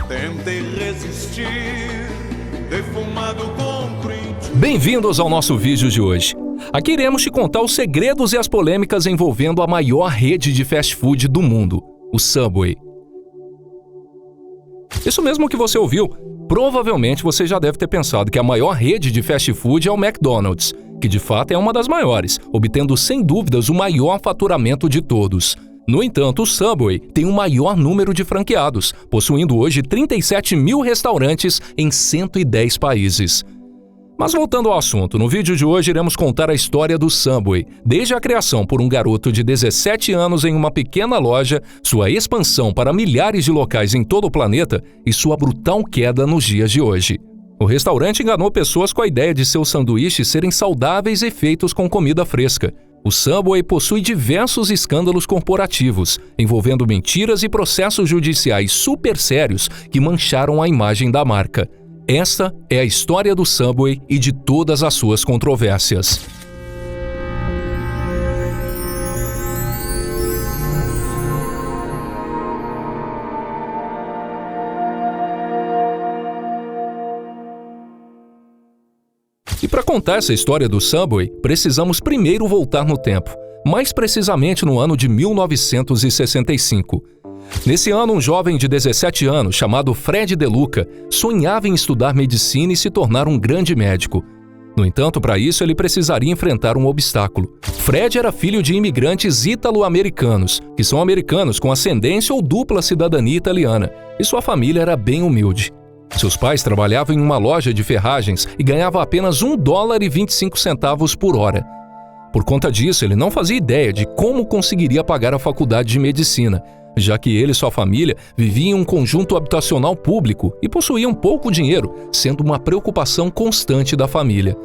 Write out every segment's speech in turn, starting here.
Tentei resistir, defumado concreto. Bem-vindos ao nosso vídeo de hoje. Aqui iremos te contar os segredos e as polêmicas envolvendo a maior rede de fast food do mundo, o Subway. Isso mesmo que você ouviu. Provavelmente você já deve ter pensado que a maior rede de fast food é o McDonald's, que de fato é uma das maiores, obtendo sem dúvidas o maior faturamento de todos. No entanto, o Subway tem o maior número de franqueados, possuindo hoje 37 mil restaurantes em 110 países. Mas voltando ao assunto, no vídeo de hoje iremos contar a história do Subway, desde a criação por um garoto de 17 anos em uma pequena loja, sua expansão para milhares de locais em todo o planeta e sua brutal queda nos dias de hoje. O restaurante enganou pessoas com a ideia de seus sanduíches serem saudáveis e feitos com comida fresca. O Subway possui diversos escândalos corporativos, envolvendo mentiras e processos judiciais super sérios que mancharam a imagem da marca. Essa é a história do Subway e de todas as suas controvérsias. E para contar essa história do Subway, precisamos primeiro voltar no tempo, mais precisamente no ano de 1965. Nesse ano, um jovem de 17 anos, chamado Fred De Luca, sonhava em estudar medicina e se tornar um grande médico. No entanto, para isso, ele precisaria enfrentar um obstáculo. Fred era filho de imigrantes ítalo-americanos, que são americanos com ascendência ou dupla cidadania italiana, e sua família era bem humilde. Seus pais trabalhavam em uma loja de ferragens e ganhavam apenas $1,25 por hora. Por conta disso, ele não fazia ideia de como conseguiria pagar a faculdade de medicina, já que ele e sua família viviam em um conjunto habitacional público e possuíam pouco dinheiro, sendo uma preocupação constante da família.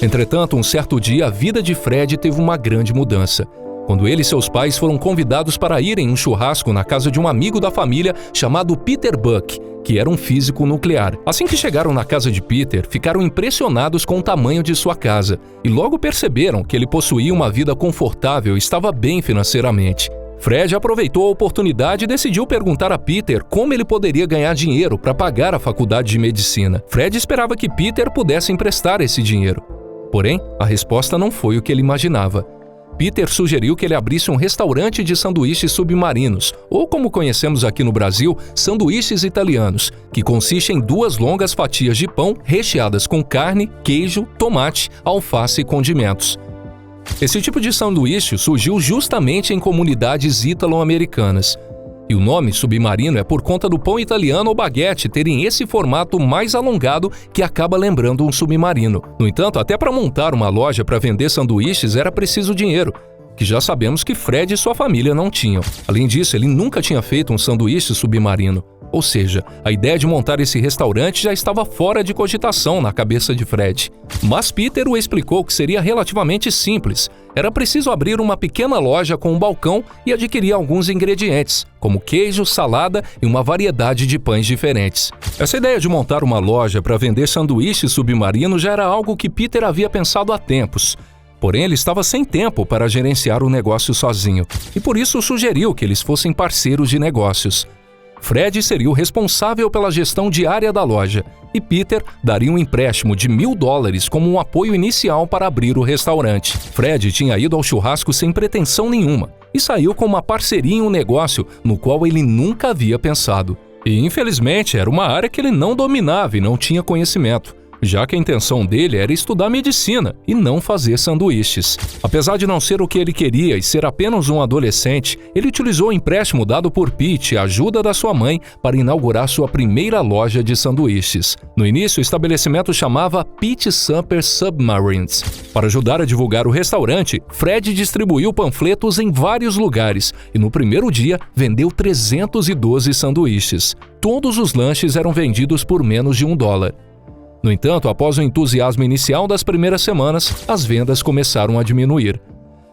Entretanto, um certo dia, a vida de Fred teve uma grande mudança, quando ele e seus pais foram convidados para irem em um churrasco na casa de um amigo da família chamado Peter Buck, que era um físico nuclear. Assim que chegaram na casa de Peter, ficaram impressionados com o tamanho de sua casa e logo perceberam que ele possuía uma vida confortável e estava bem financeiramente. Fred aproveitou a oportunidade e decidiu perguntar a Peter como ele poderia ganhar dinheiro para pagar a faculdade de medicina. Fred esperava que Peter pudesse emprestar esse dinheiro. Porém, a resposta não foi o que ele imaginava. Peter sugeriu que ele abrisse um restaurante de sanduíches submarinos, ou como conhecemos aqui no Brasil, sanduíches italianos, que consiste em 2 longas fatias de pão recheadas com carne, queijo, tomate, alface e condimentos. Esse tipo de sanduíche surgiu justamente em comunidades ítalo-americanas. E o nome submarino é por conta do pão italiano ou baguete terem esse formato mais alongado que acaba lembrando um submarino. No entanto, até para montar uma loja para vender sanduíches era preciso dinheiro, que já sabemos que Fred e sua família não tinham. Além disso, ele nunca tinha feito um sanduíche submarino. Ou seja, a ideia de montar esse restaurante já estava fora de cogitação na cabeça de Fred. Mas Peter o explicou que seria relativamente simples. Era preciso abrir uma pequena loja com um balcão e adquirir alguns ingredientes, como queijo, salada e uma variedade de pães diferentes. Essa ideia de montar uma loja para vender sanduíches submarinos já era algo que Peter havia pensado há tempos. Porém, ele estava sem tempo para gerenciar o negócio sozinho, e por isso sugeriu que eles fossem parceiros de negócios. Fred seria o responsável pela gestão diária da loja e Peter daria um empréstimo de $1.000 como um apoio inicial para abrir o restaurante. Fred tinha ido ao churrasco sem pretensão nenhuma e saiu com uma parceria em um negócio no qual ele nunca havia pensado. E, infelizmente, era uma área que ele não dominava e não tinha conhecimento, já que a intenção dele era estudar medicina e não fazer sanduíches. Apesar de não ser o que ele queria e ser apenas um adolescente, ele utilizou o empréstimo dado por Pete e a ajuda da sua mãe para inaugurar sua primeira loja de sanduíches. No início, o estabelecimento chamava Pete Super Submarines. Para ajudar a divulgar o restaurante, Fred distribuiu panfletos em vários lugares e no primeiro dia vendeu 312 sanduíches. Todos os lanches eram vendidos por menos de $1. No entanto, após o entusiasmo inicial das primeiras semanas, as vendas começaram a diminuir.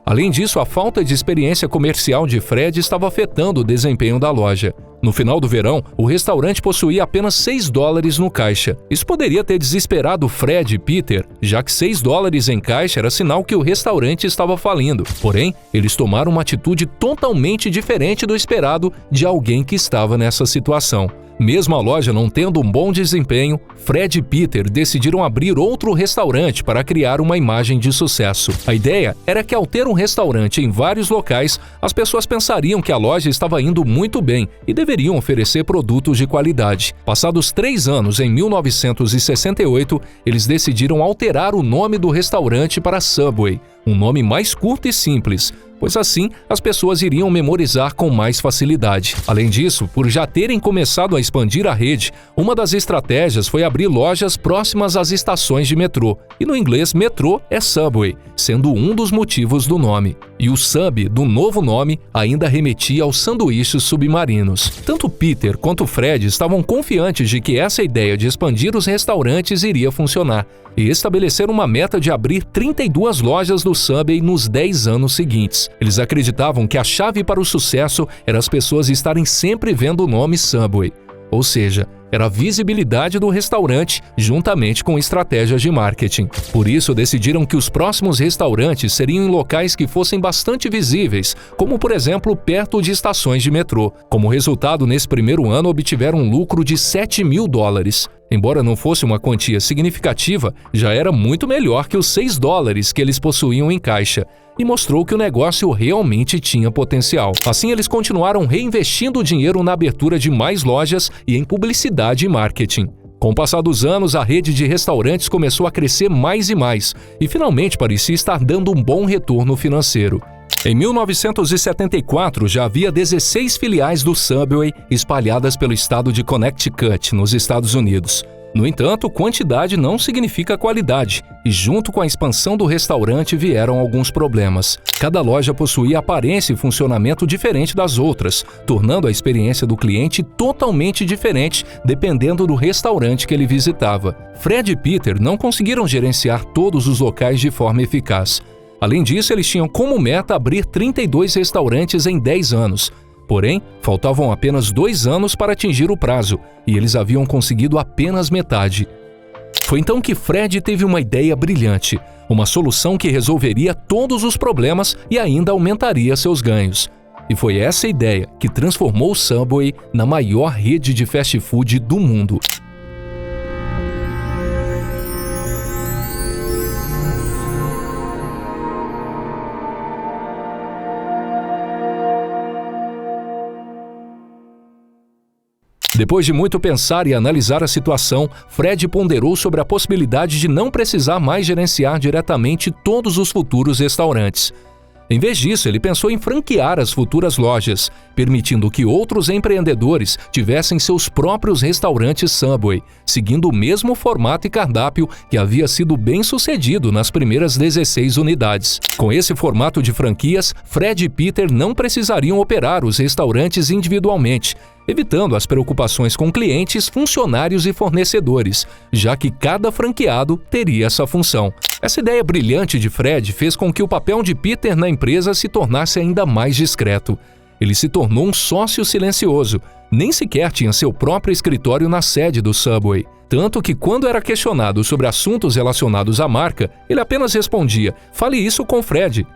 Além disso, a falta de experiência comercial de Fred estava afetando o desempenho da loja. No final do verão, o restaurante possuía apenas $6 no caixa. Isso poderia ter desesperado Fred e Peter, já que $6 em caixa era sinal que o restaurante estava falindo. Porém, eles tomaram uma atitude totalmente diferente do esperado de alguém que estava nessa situação. Mesmo a loja não tendo um bom desempenho, Fred e Peter decidiram abrir outro restaurante para criar uma imagem de sucesso. A ideia era que, ao ter um restaurante em vários locais, as pessoas pensariam que a loja estava indo muito bem e deveriam oferecer produtos de qualidade. Passados 3 anos, em 1968, eles decidiram alterar o nome do restaurante para Subway, um nome mais curto e simples, pois assim as pessoas iriam memorizar com mais facilidade. Além disso, por já terem começado a expandir a rede, uma das estratégias foi abrir lojas próximas às estações de metrô, e no inglês metrô é Subway, sendo um dos motivos do nome. E o sub do novo nome ainda remetia aos sanduíches submarinos. Tanto Peter quanto Fred estavam confiantes de que essa ideia de expandir os restaurantes iria funcionar, e estabeleceram uma meta de abrir 32 lojas do Subway nos 10 anos seguintes. Eles acreditavam que a chave para o sucesso era as pessoas estarem sempre vendo o nome Subway, ou seja, era a visibilidade do restaurante juntamente com estratégias de marketing. Por isso, decidiram que os próximos restaurantes seriam em locais que fossem bastante visíveis, como por exemplo perto de estações de metrô. Como resultado, nesse primeiro ano obtiveram um lucro de $7.000. Embora não fosse uma quantia significativa, já era muito melhor que os $6 que eles possuíam em caixa, e mostrou que o negócio realmente tinha potencial. Assim, eles continuaram reinvestindo o dinheiro na abertura de mais lojas e em publicidade e marketing. Com o passar dos anos, a rede de restaurantes começou a crescer mais e mais, e finalmente parecia estar dando um bom retorno financeiro. Em 1974, já havia 16 filiais do Subway espalhadas pelo estado de Connecticut, nos Estados Unidos. No entanto, quantidade não significa qualidade, e junto com a expansão do restaurante vieram alguns problemas. Cada loja possuía aparência e funcionamento diferente das outras, tornando a experiência do cliente totalmente diferente dependendo do restaurante que ele visitava. Fred e Peter não conseguiram gerenciar todos os locais de forma eficaz. Além disso, eles tinham como meta abrir 32 restaurantes em 10 anos. Porém, faltavam apenas 2 anos para atingir o prazo, e eles haviam conseguido apenas metade. Foi então que Fred teve uma ideia brilhante, uma solução que resolveria todos os problemas e ainda aumentaria seus ganhos. E foi essa ideia que transformou o Subway na maior rede de fast food do mundo. Depois de muito pensar e analisar a situação, Fred ponderou sobre a possibilidade de não precisar mais gerenciar diretamente todos os futuros restaurantes. Em vez disso, ele pensou em franquear as futuras lojas, permitindo que outros empreendedores tivessem seus próprios restaurantes Subway, seguindo o mesmo formato e cardápio que havia sido bem sucedido nas primeiras 16 unidades. Com esse formato de franquias, Fred e Peter não precisariam operar os restaurantes individualmente, evitando as preocupações com clientes, funcionários e fornecedores, já que cada franqueado teria essa função. Essa ideia brilhante de Fred fez com que o papel de Peter na empresa se tornasse ainda mais discreto. Ele se tornou um sócio silencioso, nem sequer tinha seu próprio escritório na sede do Subway. Tanto que, quando era questionado sobre assuntos relacionados à marca, ele apenas respondia: "Fale isso com Fred."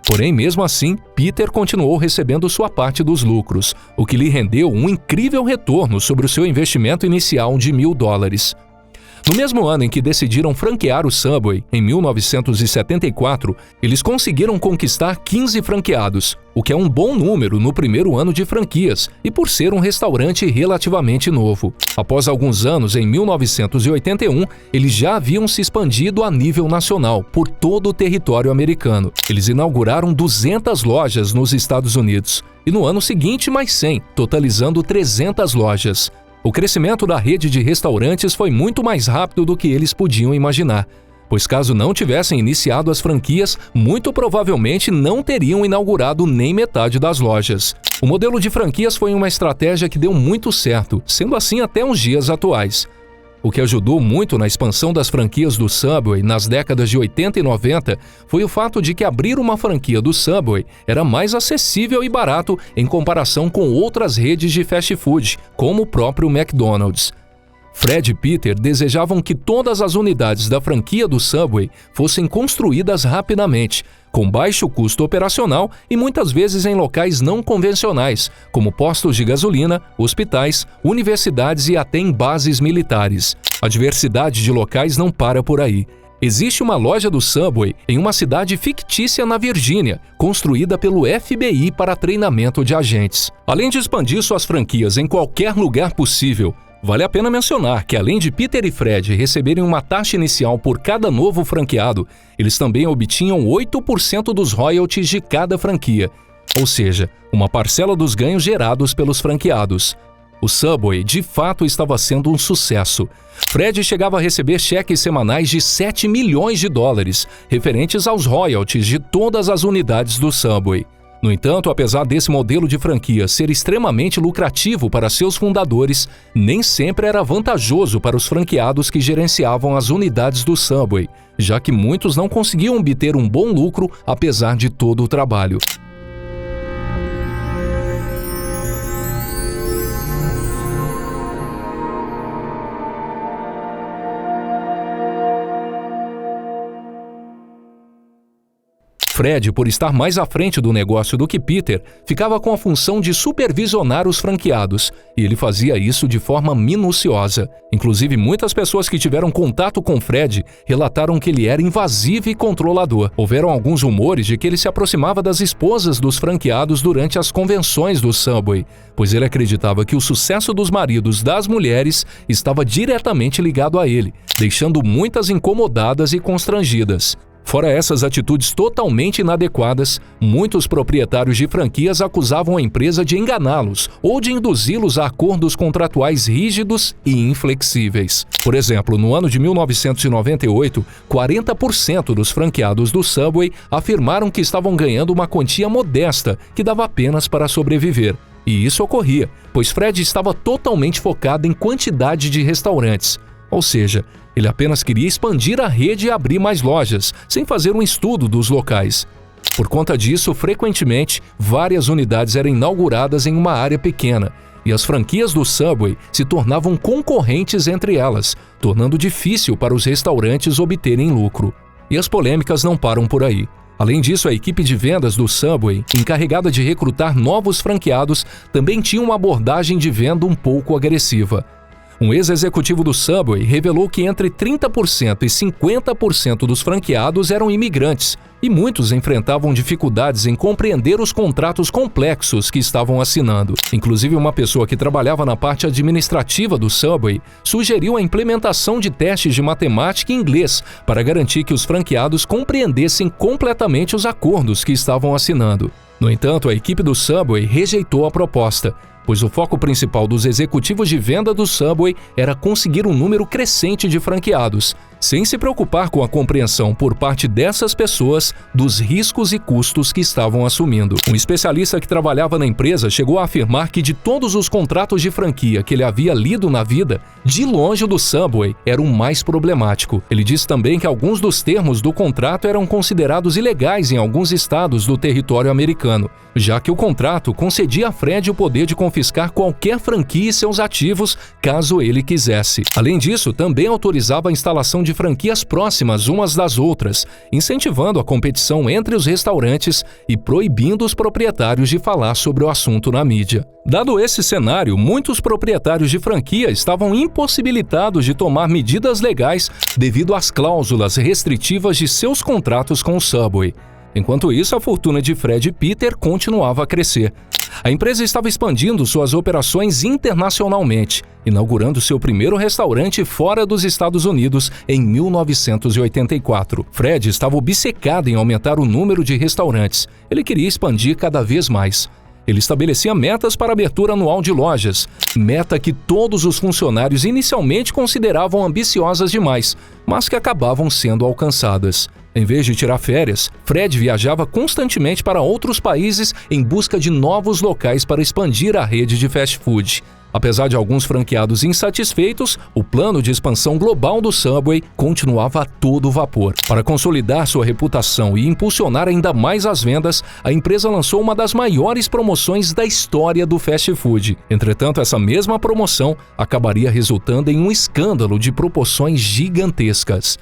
Porém, mesmo assim, Peter continuou recebendo sua parte dos lucros, o que lhe rendeu um incrível retorno sobre o seu investimento inicial de $1.000. No mesmo ano em que decidiram franquear o Subway, em 1974, eles conseguiram conquistar 15 franqueados, o que é um bom número no primeiro ano de franquias e por ser um restaurante relativamente novo. Após alguns anos, em 1981, eles já haviam se expandido a nível nacional, por todo o território americano. Eles inauguraram 200 lojas nos Estados Unidos e no ano seguinte mais 100, totalizando 300 lojas. O crescimento da rede de restaurantes foi muito mais rápido do que eles podiam imaginar, pois caso não tivessem iniciado as franquias, muito provavelmente não teriam inaugurado nem metade das lojas. O modelo de franquias foi uma estratégia que deu muito certo, sendo assim até os dias atuais. O que ajudou muito na expansão das franquias do Subway nas décadas de 80 e 90 foi o fato de que abrir uma franquia do Subway era mais acessível e barato em comparação com outras redes de fast food, como o próprio McDonald's. Fred e Peter desejavam que todas as unidades da franquia do Subway fossem construídas rapidamente, com baixo custo operacional e muitas vezes em locais não convencionais, como postos de gasolina, hospitais, universidades e até em bases militares. A diversidade de locais não para por aí. Existe uma loja do Subway em uma cidade fictícia na Virgínia, construída pelo FBI para treinamento de agentes. Além de expandir suas franquias em qualquer lugar possível, vale a pena mencionar que, além de Peter e Fred receberem uma taxa inicial por cada novo franqueado, eles também obtinham 8% dos royalties de cada franquia, ou seja, uma parcela dos ganhos gerados pelos franqueados. O Subway, de fato, estava sendo um sucesso. Fred chegava a receber cheques semanais de 7 milhões de dólares, referentes aos royalties de todas as unidades do Subway. No entanto, apesar desse modelo de franquia ser extremamente lucrativo para seus fundadores, nem sempre era vantajoso para os franqueados que gerenciavam as unidades do Subway, já que muitos não conseguiam obter um bom lucro apesar de todo o trabalho. Fred, por estar mais à frente do negócio do que Peter, ficava com a função de supervisionar os franqueados, e ele fazia isso de forma minuciosa. Inclusive, muitas pessoas que tiveram contato com Fred relataram que ele era invasivo e controlador. Houveram alguns rumores de que ele se aproximava das esposas dos franqueados durante as convenções do Subway, pois ele acreditava que o sucesso dos maridos das mulheres estava diretamente ligado a ele, deixando muitas incomodadas e constrangidas. Fora essas atitudes totalmente inadequadas, muitos proprietários de franquias acusavam a empresa de enganá-los ou de induzi-los a acordos contratuais rígidos e inflexíveis. Por exemplo, no ano de 1998, 40% dos franqueados do Subway afirmaram que estavam ganhando uma quantia modesta que dava apenas para sobreviver. E isso ocorria, pois Fred estava totalmente focado em quantidade de restaurantes. Ou seja, ele apenas queria expandir a rede e abrir mais lojas, sem fazer um estudo dos locais. Por conta disso, frequentemente, várias unidades eram inauguradas em uma área pequena, e as franquias do Subway se tornavam concorrentes entre elas, tornando difícil para os restaurantes obterem lucro. E as polêmicas não param por aí. Além disso, a equipe de vendas do Subway, encarregada de recrutar novos franqueados, também tinha uma abordagem de venda um pouco agressiva. Um ex-executivo do Subway revelou que entre 30% e 50% dos franqueados eram imigrantes, e muitos enfrentavam dificuldades em compreender os contratos complexos que estavam assinando. Inclusive, uma pessoa que trabalhava na parte administrativa do Subway sugeriu a implementação de testes de matemática e inglês para garantir que os franqueados compreendessem completamente os acordos que estavam assinando. No entanto, a equipe do Subway rejeitou a proposta, pois o foco principal dos executivos de venda do Subway era conseguir um número crescente de franqueados, sem se preocupar com a compreensão por parte dessas pessoas dos riscos e custos que estavam assumindo. Um especialista que trabalhava na empresa chegou a afirmar que de todos os contratos de franquia que ele havia lido na vida, de longe o do Subway era o mais problemático. Ele disse também que alguns dos termos do contrato eram considerados ilegais em alguns estados do território americano, já que o contrato concedia a Fred o poder de confiscar qualquer franquia e seus ativos caso ele quisesse. Além disso, também autorizava a instalação de franquias próximas umas das outras, incentivando a competição entre os restaurantes e proibindo os proprietários de falar sobre o assunto na mídia. Dado esse cenário, muitos proprietários de franquia estavam impossibilitados de tomar medidas legais devido às cláusulas restritivas de seus contratos com o Subway. Enquanto isso, a fortuna de Fred e Peter continuava a crescer. A empresa estava expandindo suas operações internacionalmente, inaugurando seu primeiro restaurante fora dos Estados Unidos em 1984. Fred estava obcecado em aumentar o número de restaurantes. Ele queria expandir cada vez mais. Ele estabelecia metas para a abertura anual de lojas, meta que todos os funcionários inicialmente consideravam ambiciosas demais, mas que acabavam sendo alcançadas. Em vez de tirar férias, Fred viajava constantemente para outros países em busca de novos locais para expandir a rede de fast food. Apesar de alguns franqueados insatisfeitos, o plano de expansão global do Subway continuava a todo vapor. Para consolidar sua reputação e impulsionar ainda mais as vendas, a empresa lançou uma das maiores promoções da história do fast food. Entretanto, essa mesma promoção acabaria resultando em um escândalo de proporções gigantescas.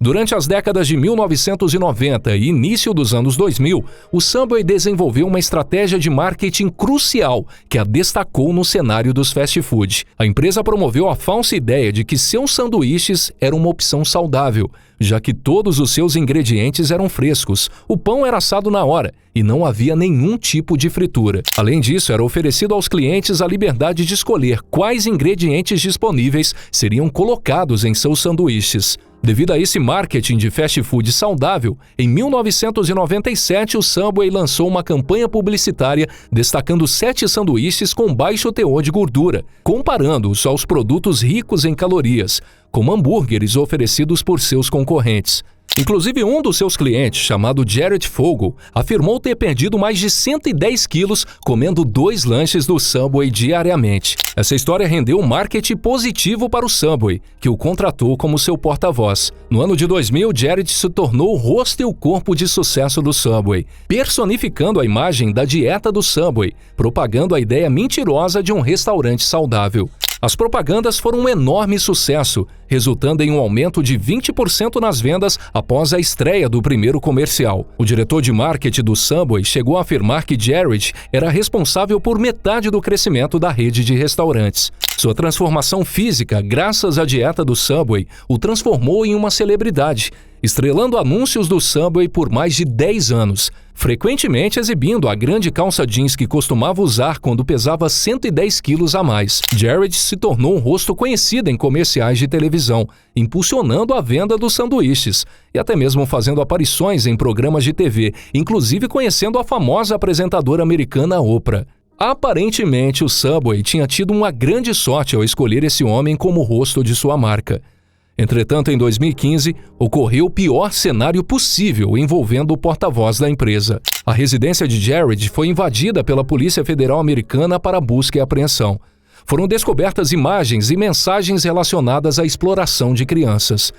Durante as décadas de 1990 e início dos anos 2000, o Subway desenvolveu uma estratégia de marketing crucial que a destacou no cenário dos fast food. A empresa promoveu a falsa ideia de que seus sanduíches eram uma opção saudável, já que todos os seus ingredientes eram frescos, o pão era assado na hora e não havia nenhum tipo de fritura. Além disso, era oferecido aos clientes a liberdade de escolher quais ingredientes disponíveis seriam colocados em seus sanduíches. Devido a esse marketing de fast food saudável, em 1997 o Subway lançou uma campanha publicitária destacando 7 sanduíches com baixo teor de gordura, comparando-os aos produtos ricos em calorias, como hambúrgueres oferecidos por seus concorrentes. Inclusive, um dos seus clientes, chamado Jared Fogle, afirmou ter perdido mais de 110 quilos comendo 2 lanches do Subway diariamente. Essa história rendeu um marketing positivo para o Subway, que o contratou como seu porta-voz. No ano de 2000, Jared se tornou o rosto e o corpo de sucesso do Subway, personificando a imagem da dieta do Subway, propagando a ideia mentirosa de um restaurante saudável. As propagandas foram um enorme sucesso, resultando em um aumento de 20% nas vendas após a estreia do primeiro comercial. O diretor de marketing do Subway chegou a afirmar que Jared era responsável por metade do crescimento da rede de restaurantes. Sua transformação física, graças à dieta do Subway, o transformou em uma celebridade, estrelando anúncios do Subway por mais de 10 anos, frequentemente exibindo a grande calça jeans que costumava usar quando pesava 110 quilos a mais. Jared se tornou um rosto conhecido em comerciais de televisão, impulsionando a venda dos sanduíches e até mesmo fazendo aparições em programas de TV, inclusive conhecendo a famosa apresentadora americana Oprah. Aparentemente, o Subway tinha tido uma grande sorte ao escolher esse homem como rosto de sua marca. Entretanto, em 2015, ocorreu o pior cenário possível envolvendo o porta-voz da empresa. A residência de Jared foi invadida pela Polícia Federal Americana para busca e apreensão. Foram descobertas imagens e mensagens relacionadas à exploração de crianças.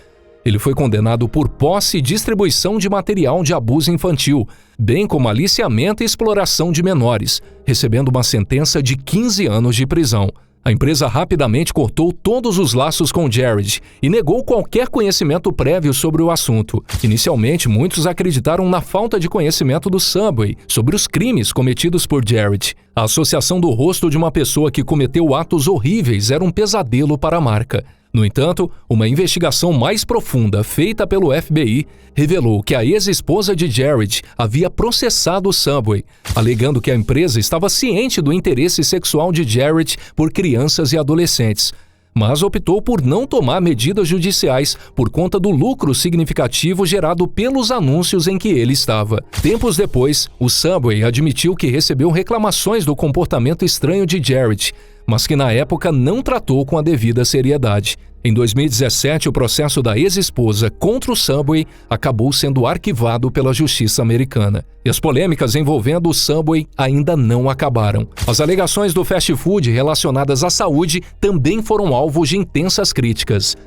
Ele foi condenado por posse e distribuição de material de abuso infantil, bem como aliciamento e exploração de menores, recebendo uma sentença de 15 anos de prisão. A empresa rapidamente cortou todos os laços com Jared e negou qualquer conhecimento prévio sobre o assunto. Inicialmente, muitos acreditaram na falta de conhecimento do Subway sobre os crimes cometidos por Jared. A associação do rosto de uma pessoa que cometeu atos horríveis era um pesadelo para a marca. No entanto, uma investigação mais profunda feita pelo FBI revelou que a ex-esposa de Jared havia processado o Subway, alegando que a empresa estava ciente do interesse sexual de Jared por crianças e adolescentes, mas optou por não tomar medidas judiciais por conta do lucro significativo gerado pelos anúncios em que ele estava. Tempos depois, o Subway admitiu que recebeu reclamações do comportamento estranho de Jared, mas que na época não tratou com a devida seriedade. Em 2017, o processo da ex-esposa contra o Subway acabou sendo arquivado pela justiça americana. E as polêmicas envolvendo o Subway ainda não acabaram. As alegações do fast food relacionadas à saúde também foram alvos de intensas críticas.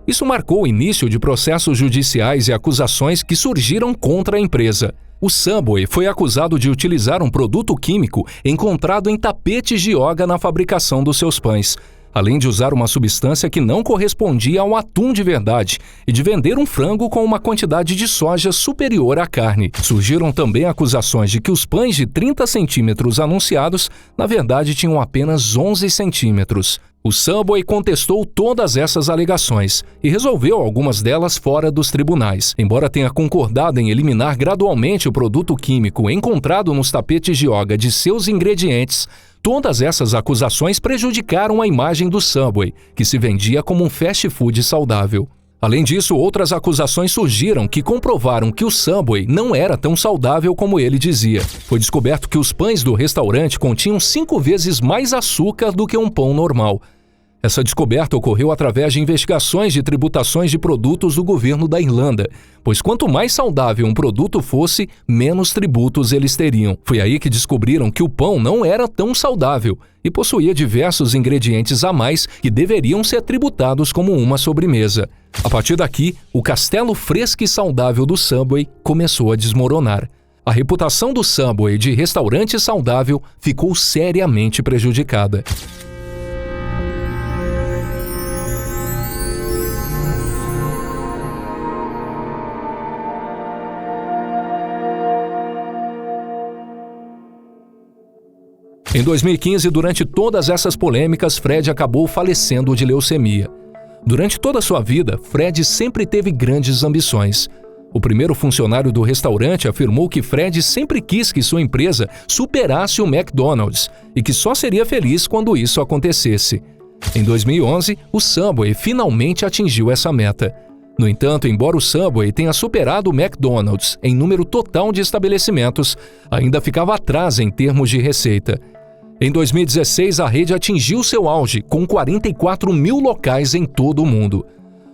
Isso marcou o início de processos judiciais e acusações que surgiram contra a empresa. O Subway foi acusado de utilizar um produto químico encontrado em tapetes de yoga na fabricação dos seus pães, além de usar uma substância que não correspondia ao atum de verdade e de vender um frango com uma quantidade de soja superior à carne. Surgiram também acusações de que os pães de 30 centímetros anunciados, na verdade, tinham apenas 11 centímetros. O Subway contestou todas essas alegações e resolveu algumas delas fora dos tribunais. Embora tenha concordado em eliminar gradualmente o produto químico encontrado nos tapetes de yoga de seus ingredientes, todas essas acusações prejudicaram a imagem do Subway, que se vendia como um fast food saudável. Além disso, outras acusações surgiram que comprovaram que o Subway não era tão saudável como ele dizia. Foi descoberto que os pães do restaurante continham 5 vezes mais açúcar do que um pão normal. Essa descoberta ocorreu através de investigações de tributações de produtos do governo da Irlanda, pois quanto mais saudável um produto fosse, menos tributos eles teriam. Foi aí que descobriram que o pão não era tão saudável e possuía diversos ingredientes a mais que deveriam ser tributados como uma sobremesa. A partir daqui, o castelo fresco e saudável do Subway começou a desmoronar. A reputação do Subway de restaurante saudável ficou seriamente prejudicada. Em 2015, durante todas essas polêmicas, Fred acabou falecendo de leucemia. Durante toda a sua vida, Fred sempre teve grandes ambições. O primeiro funcionário do restaurante afirmou que Fred sempre quis que sua empresa superasse o McDonald's e que só seria feliz quando isso acontecesse. Em 2011, o Subway finalmente atingiu essa meta. No entanto, embora o Subway tenha superado o McDonald's em número total de estabelecimentos, ainda ficava atrás em termos de receita. Em 2016, a rede atingiu seu auge, com 44 mil locais em todo o mundo.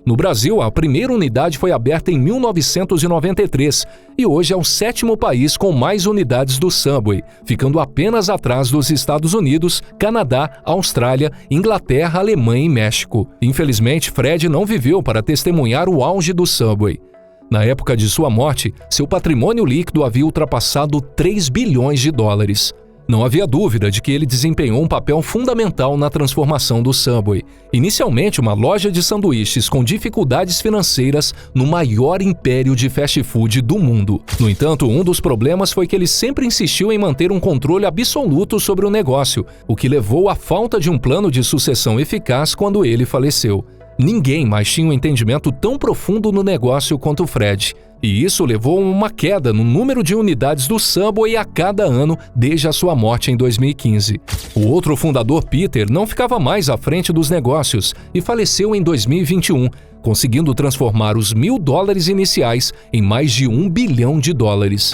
No Brasil, a primeira unidade foi aberta em 1993 e hoje é o 7º país com mais unidades do Subway, ficando apenas atrás dos Estados Unidos, Canadá, Austrália, Inglaterra, Alemanha e México. Infelizmente, Fred não viveu para testemunhar o auge do Subway. Na época de sua morte, seu patrimônio líquido havia ultrapassado 3 bilhões de dólares. Não havia dúvida de que ele desempenhou um papel fundamental na transformação do Subway, inicialmente uma loja de sanduíches com dificuldades financeiras no maior império de fast food do mundo. No entanto, um dos problemas foi que ele sempre insistiu em manter um controle absoluto sobre o negócio, o que levou à falta de um plano de sucessão eficaz quando ele faleceu. Ninguém mais tinha um entendimento tão profundo no negócio quanto Fred. E isso levou a uma queda no número de unidades do Subway a cada ano desde a sua morte em 2015. O outro fundador, Peter, não ficava mais à frente dos negócios e faleceu em 2021, conseguindo transformar os $1.000 iniciais em mais de $1 bilhão.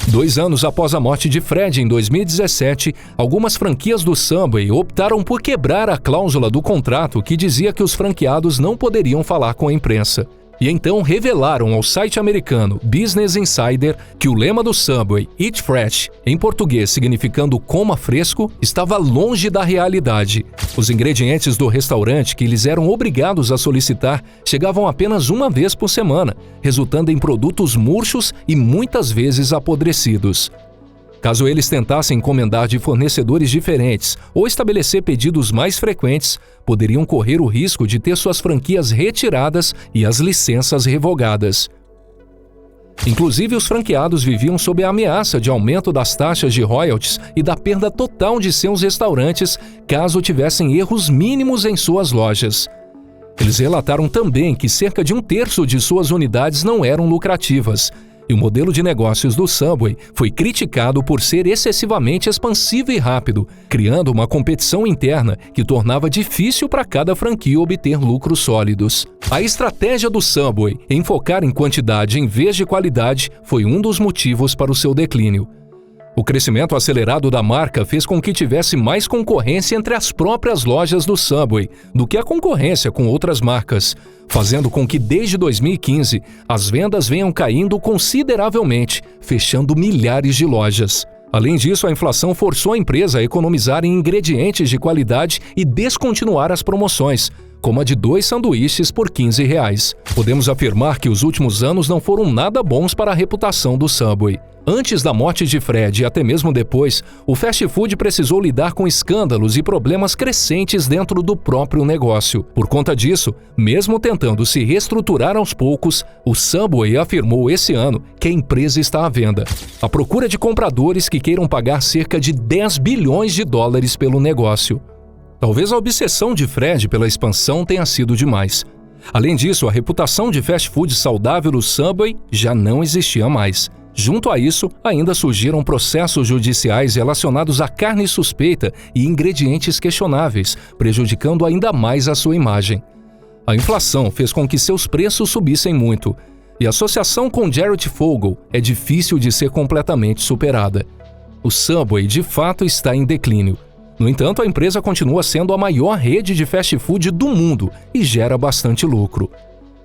2 anos após a morte de Fred, em 2017, algumas franquias do Subway optaram por quebrar a cláusula do contrato que dizia que os franqueados não poderiam falar com a imprensa. E então revelaram ao site americano Business Insider que o lema do Subway, Eat Fresh, em português significando coma fresco, estava longe da realidade. Os ingredientes do restaurante que eles eram obrigados a solicitar chegavam apenas uma vez por semana, resultando em produtos murchos e muitas vezes apodrecidos. Caso eles tentassem encomendar de fornecedores diferentes ou estabelecer pedidos mais frequentes, poderiam correr o risco de ter suas franquias retiradas e as licenças revogadas. Inclusive, os franqueados viviam sob a ameaça de aumento das taxas de royalties e da perda total de seus restaurantes caso tivessem erros mínimos em suas lojas. Eles relataram também que cerca de 1/3 de suas unidades não eram lucrativas. E o modelo de negócios do Subway foi criticado por ser excessivamente expansivo e rápido, criando uma competição interna que tornava difícil para cada franquia obter lucros sólidos. A estratégia do Subway em focar em quantidade em vez de qualidade foi um dos motivos para o seu declínio. O crescimento acelerado da marca fez com que tivesse mais concorrência entre as próprias lojas do Subway do que a concorrência com outras marcas, fazendo com que desde 2015 as vendas venham caindo consideravelmente, fechando milhares de lojas. Além disso, a inflação forçou a empresa a economizar em ingredientes de qualidade e descontinuar as promoções, como a de 2 sanduíches por R$15. Podemos afirmar que os últimos anos não foram nada bons para a reputação do Subway. Antes da morte de Fred e até mesmo depois, o fast food precisou lidar com escândalos e problemas crescentes dentro do próprio negócio. Por conta disso, mesmo tentando se reestruturar aos poucos, o Subway afirmou esse ano que a empresa está à venda, à procura de compradores que queiram pagar cerca de $10 bilhões pelo negócio. Talvez a obsessão de Fred pela expansão tenha sido demais. Além disso, a reputação de fast food saudável do Subway já não existia mais. Junto a isso, ainda surgiram processos judiciais relacionados à carne suspeita e ingredientes questionáveis, prejudicando ainda mais a sua imagem. A inflação fez com que seus preços subissem muito, e a associação com Jared Fogle é difícil de ser completamente superada. O Subway, de fato, está em declínio. No entanto, a empresa continua sendo a maior rede de fast food do mundo e gera bastante lucro.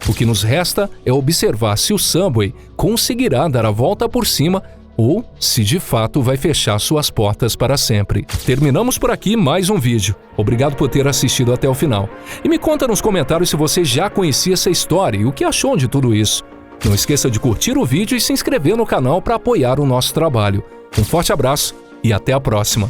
O que nos resta é observar se o Subway conseguirá dar a volta por cima ou se de fato vai fechar suas portas para sempre. Terminamos por aqui mais um vídeo. Obrigado por ter assistido até o final. E me conta nos comentários se você já conhecia essa história e o que achou de tudo isso. Não esqueça de curtir o vídeo e se inscrever no canal para apoiar o nosso trabalho. Um forte abraço e até a próxima!